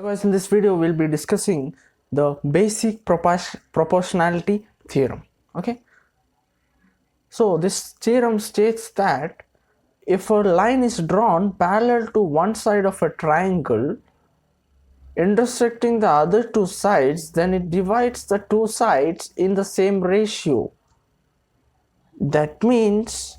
Guys, in this video we'll be discussing the basic proportionality theorem. Okay, so this theorem states that if a line is drawn parallel to one side of a triangle intersecting the other two sides, then it divides the two sides in the same ratio. That means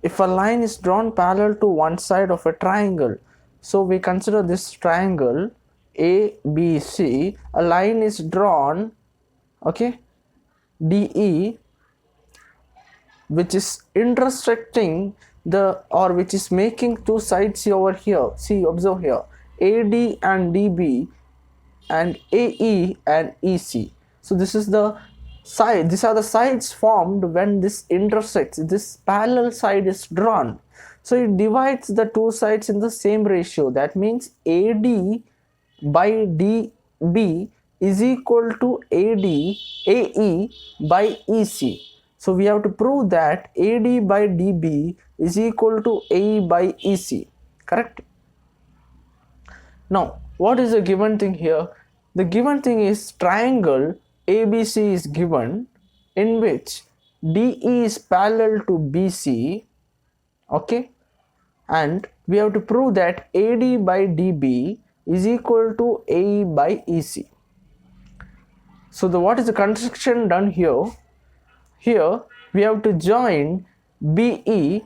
if a line is drawn parallel to one side of a triangle, so we consider this triangle ABC, a line is drawn, okay, DE, which is intersecting which is making two sides over here. See, observe here, AD and DB and AE and EC. So this is the side, these are the sides formed when this intersects, this parallel side is drawn. So it divides the two sides in the same ratio. That means AD by DB is equal to AE by EC. So we have to prove that AD by DB is equal to AE by EC. Correct? Now, what is the given thing here? The given thing is triangle ABC is given, in which DE is parallel to BC, okay, and we have to prove that AD by DB is equal to AE by EC. So what is the construction done here? Here we have to join BE,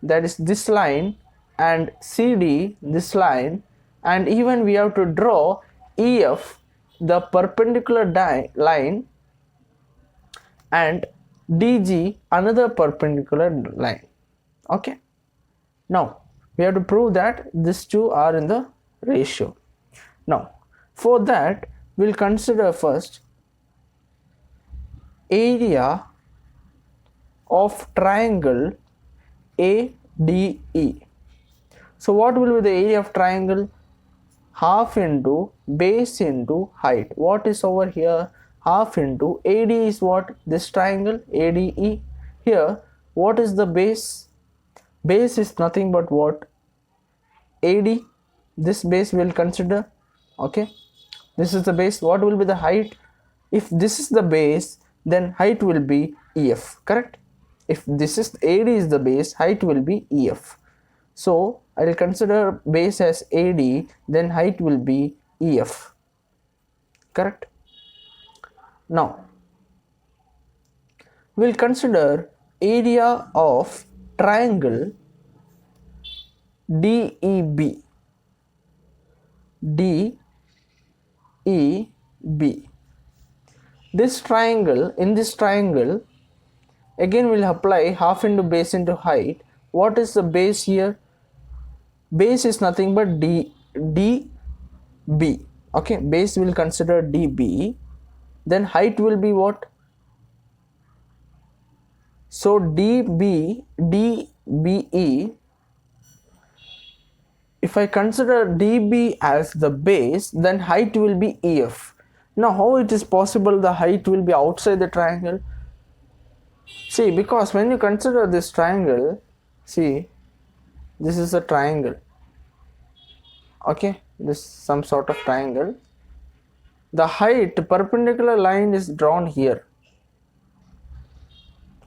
that is this line, and CD, this line, and even we have to draw EF, the perpendicular line, and DG, another perpendicular line. Okay, now we have to prove that these two are in the ratio. Now for that we'll consider first area of triangle ADE. So what will be the area of triangle? Half into base into height. What is over here? Half into AD is what? This triangle ADE. Here what is the base? Base is nothing but what? AD. This base we'll consider. Okay, this is the base. What will be the height? If this is the base, then height will be EF. Correct? If this is AD is the base, height will be EF. So I will consider base as AD, then height will be EF. Correct? Now we will consider area of triangle DEB. DEB. This triangle, in this triangle, again we'll apply half into base into height. What is the base here? Base is nothing but DB. Okay, base will consider DB. Then height will be what? So DBE. If I consider DB as the base, then height will be EF. Now how it is possible the height will be outside the triangle? See, because when you consider this triangle, see, this is a triangle. Okay, this is some sort of triangle. The height, perpendicular line is drawn here.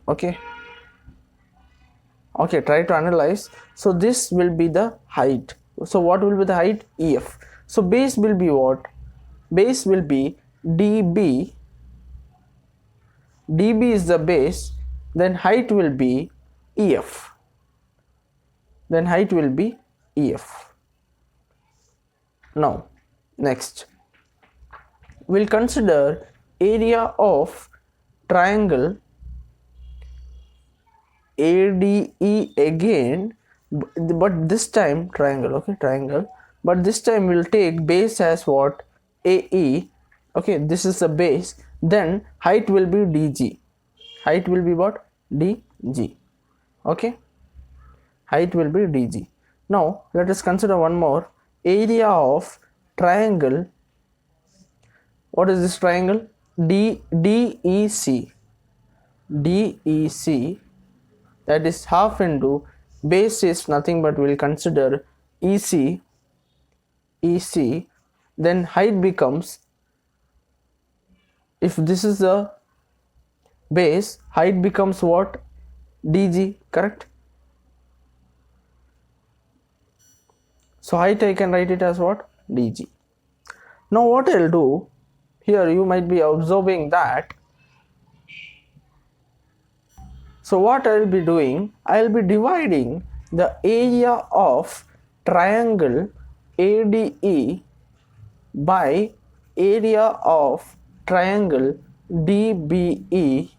Okay, try to analyze. So this will be the height. So what will be the height? EF. So base will be what? Base will be DB. DB is the base, then height will be EF. Then height will be EF. Now next we'll consider area of triangle ADE again, but this time triangle, okay, triangle, but this time we'll take base as what? AE. Okay, this is the base, then height will be DG. Height will be what? DG. Okay, height will be DG. Now let us consider one more, area of triangle. What is this triangle? DEC. DEC, that is half into base is nothing but we'll consider EC then height becomes, if this is the base, height becomes what? dg, correct? So height I can write it as what? dg. Now what I'll do, here you might be observing that, so what I'll be doing, I'll be dividing the area of triangle ADE by area of triangle DBE,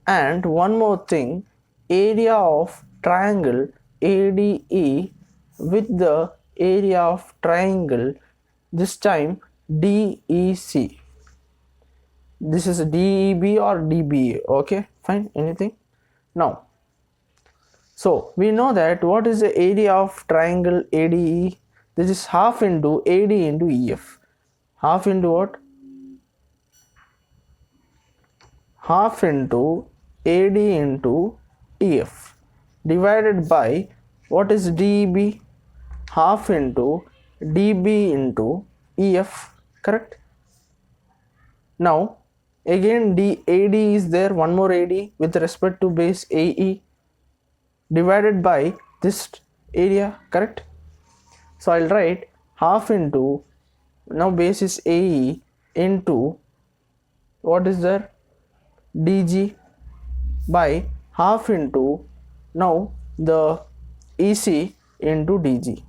and one more thing, area of triangle ADE with the area of triangle, this time DEC. This is DEB or DBA, okay, fine, anything. Now, so we know that what is the area of triangle ADE? This is half into AD into EF. Half into what? Half into AD into EF divided by what is DEB? Half into DB into EF, correct? Now again AD is there, one more AD with respect to base AE divided by this area, correct? So I'll write half into, now base is AE into what is there? DG by half into, now the EC into DG.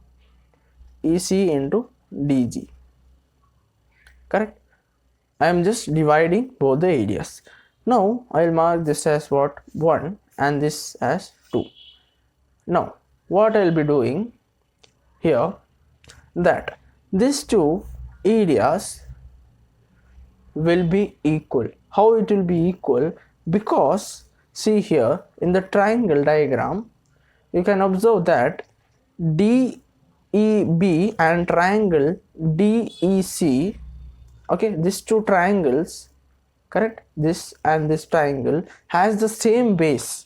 EC into DG, correct? I am just dividing both the areas. Now I will mark this as what? 1 and this as 2. Now what I will be doing here, that these two areas will be equal. How it will be equal? Because see here in the triangle diagram, you can observe that DEB and triangle DEC, okay, these two triangles, correct, this and this triangle has the same base,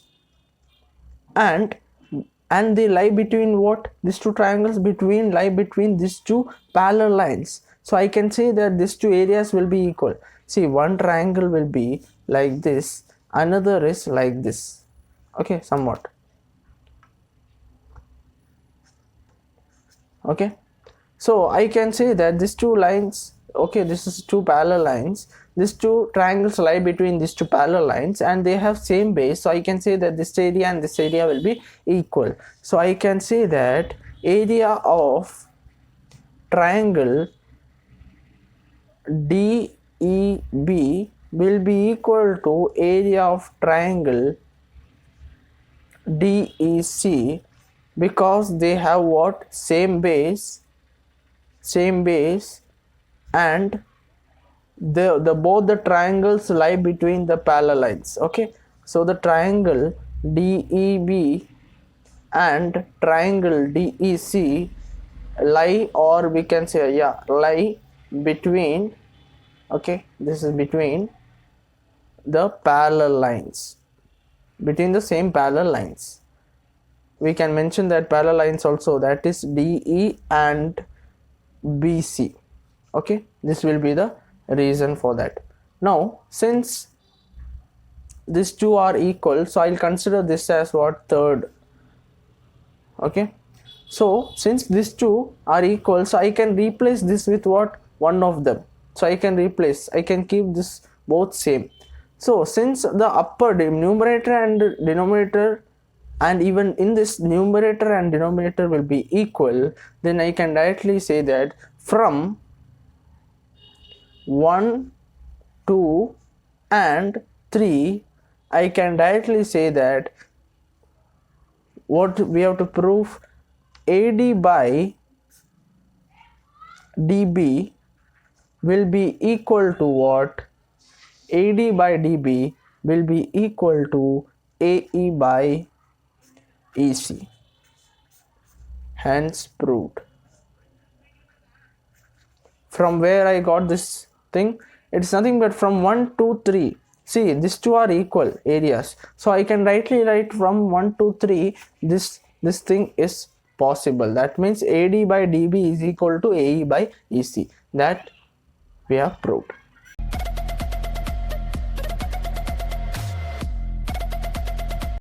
and they lie between what? These two triangles lie between these two parallel lines. So I can say that these two areas will be equal. See, one triangle will be like this, another is like this, okay, somewhat, okay. So I can say that these two lines, okay, this is two parallel lines, these two triangles lie between these two parallel lines and they have same base. So I can say that this area and this area will be equal. So I can say that area of triangle DEB will be equal to area of triangle DEC, because they have what? Same base, and the both the triangles lie between the parallel lines, okay. So the triangle DEB and triangle DEC lie, or we can say, yeah, lie between, okay, this is between the parallel lines, between the same parallel lines. We can mention that parallel lines also, that is DE and BC, okay. This will be the reason for that. Now since these two are equal, so I'll consider this as what? Third, okay. So since these two are equal, so I can replace this with what? One of them. So I can keep this both same. So since the upper numerator and denominator, and even in this numerator and denominator will be equal, then I can directly say that from 1, 2 and 3, I can directly say that what we have to prove, AD by DB will be equal to what? AD by DB will be equal to AE by EC. Hence proved. From where I got this thing? It's nothing but from 1, 2, 3. See, these two are equal areas. So I can rightly write from 1, 2, 3, this thing is possible. That means AD by DB is equal to AE by EC. That we have proved.